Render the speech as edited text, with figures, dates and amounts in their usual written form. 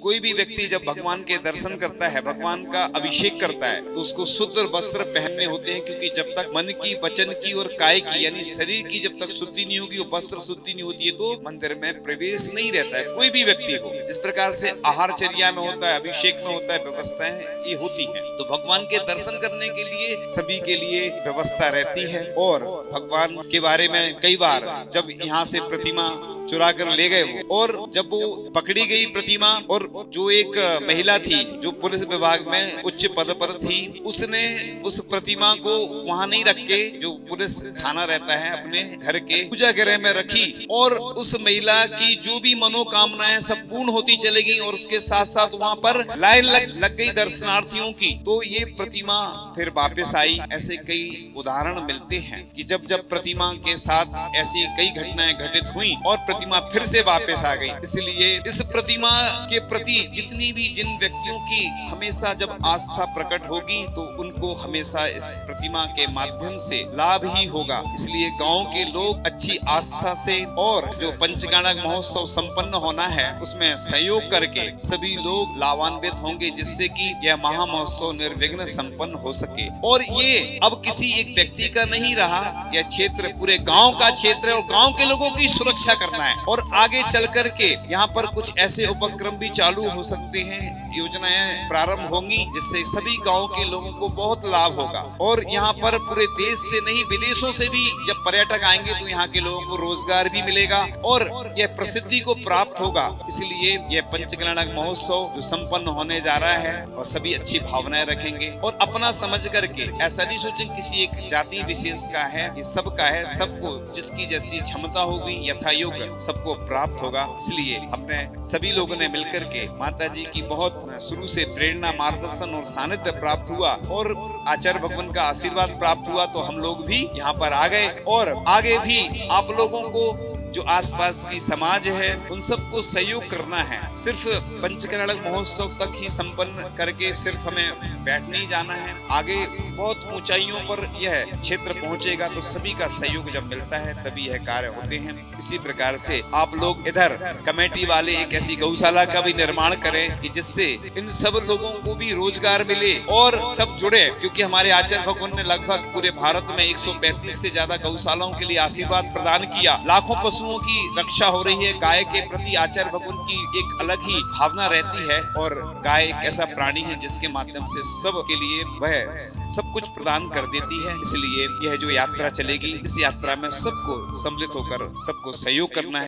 कोई भी व्यक्ति जब भगवान के दर्शन करता है, भगवान का अभिषेक करता है, तो उसको शुद्ध वस्त्र पहनने होते हैं, क्योंकि जब तक मन की, वचन की और काय की यानी शरीर की जब तक शुद्धि नहीं होगी, वो वस्त्र शुद्धि नहीं होती है, तो मंदिर में प्रवेश नहीं रहता है कोई भी व्यक्ति हो। जिस प्रकार से आहारचर्या में होता है, अभिषेक में होता है, व्यवस्थाएं ये होती है, तो भगवान के दर्शन करने के लिए सभी के लिए व्यवस्था रहती है। और भगवान के बारे में कई बार जब यहाँ से प्रतिमा चुरा कर ले गए वो, और जब वो पकड़ी गई प्रतिमा, और जो एक महिला थी जो पुलिस विभाग में उच्च पद पर थी, उसने उस प्रतिमा को वहां नहीं रख के, जो पुलिस थाना रहता है, अपने घर के पूजा गृह में रखी, और उस महिला की जो भी मनोकामनाएं सब पूर्ण होती चली गई, और उसके साथ साथ वहां पर लाइन लग गई दर्शनार्थियों की। तो ये प्रतिमा फिर वापस आई। ऐसे कई उदाहरण मिलते हैं कि जब जब प्रतिमा के साथ ऐसी कई घटनाएं घटित हुई और प्रतिमा फिर से वापस आ गई। इसलिए इस प्रतिमा के प्रति जितनी भी जिन व्यक्तियों की हमेशा जब आस्था प्रकट होगी, तो उनको हमेशा इस प्रतिमा के माध्यम से लाभ ही होगा। इसलिए गांव के लोग अच्छी आस्था से और जो पंचगाणक महोत्सव संपन्न होना है उसमें सहयोग करके सभी लोग लाभान्वित होंगे, जिससे कि यह महा महोत्सव निर्विघ्न संपन्न हो सके। और ये अब किसी एक व्यक्ति का नहीं रहा, यह क्षेत्र पूरे गांव का क्षेत्र है, और गांव के लोगों की सुरक्षा करना है। और आगे चल करके यहाँ पर कुछ ऐसे उपक्रम भी चालू हो सकते हैं, योजनाएं प्रारंभ होंगी, जिससे सभी गांव के लोगों को बहुत लाभ होगा। और यहाँ पर पूरे देश से नहीं, विदेशों से भी जब पर्यटक आएंगे तो यहाँ के लोगों को रोजगार भी मिलेगा और यह प्रसिद्धि को प्राप्त होगा। इसलिए यह पंचकल्याणक महोत्सव जो संपन्न होने जा रहा है, और सभी अच्छी भावनाएं रखेंगे और अपना समझ करके, ऐसा नहीं सोचेंगे किसी एक जाति विशेष का है, ये सबका है, सबको जिसकी जैसी क्षमता होगी यथा योग्य सबको प्राप्त होगा। इसलिए हमने सभी लोगों ने मिलकर के माता जी की बहुत शुरू से प्रेरणा, मार्गदर्शन और सानिध्य प्राप्त हुआ, और आचार्य भगवान का आशीर्वाद प्राप्त हुआ, तो हम लोग भी यहाँ पर आ गए। और आगे भी आप लोगों को जो आसपास की समाज है उन सबको सहयोग करना है। सिर्फ पंचकल्याणक महोत्सव तक ही संपन्न करके सिर्फ हमें बैठ नहीं जाना है, आगे बहुत ऊंचाइयों पर यह क्षेत्र पहुंचेगा, तो सभी का सहयोग जब मिलता है तभी यह कार्य होते हैं। इसी प्रकार से आप लोग इधर कमेटी वाले एक ऐसी गौशाला का भी निर्माण करें कि जिससे इन सब लोगों को भी रोजगार मिले और सब जुड़े, क्योंकि हमारे आचार्य भगवान ने लगभग पूरे भारत में 135 से ज्यादा गौशालाओं के लिए आशीर्वाद प्रदान किया। लाखों पशुओं की रक्षा हो रही है। गाय के प्रति आचार्य भगवान की एक अलग ही भावना रहती है, और गाय एक ऐसा प्राणी है जिसके माध्यम से सब के लिए वह सब कुछ प्रदान कर देती है। इसलिए यह जो यात्रा चलेगी, इस यात्रा में सबको सम्मिलित होकर सबको सहयोग करना है।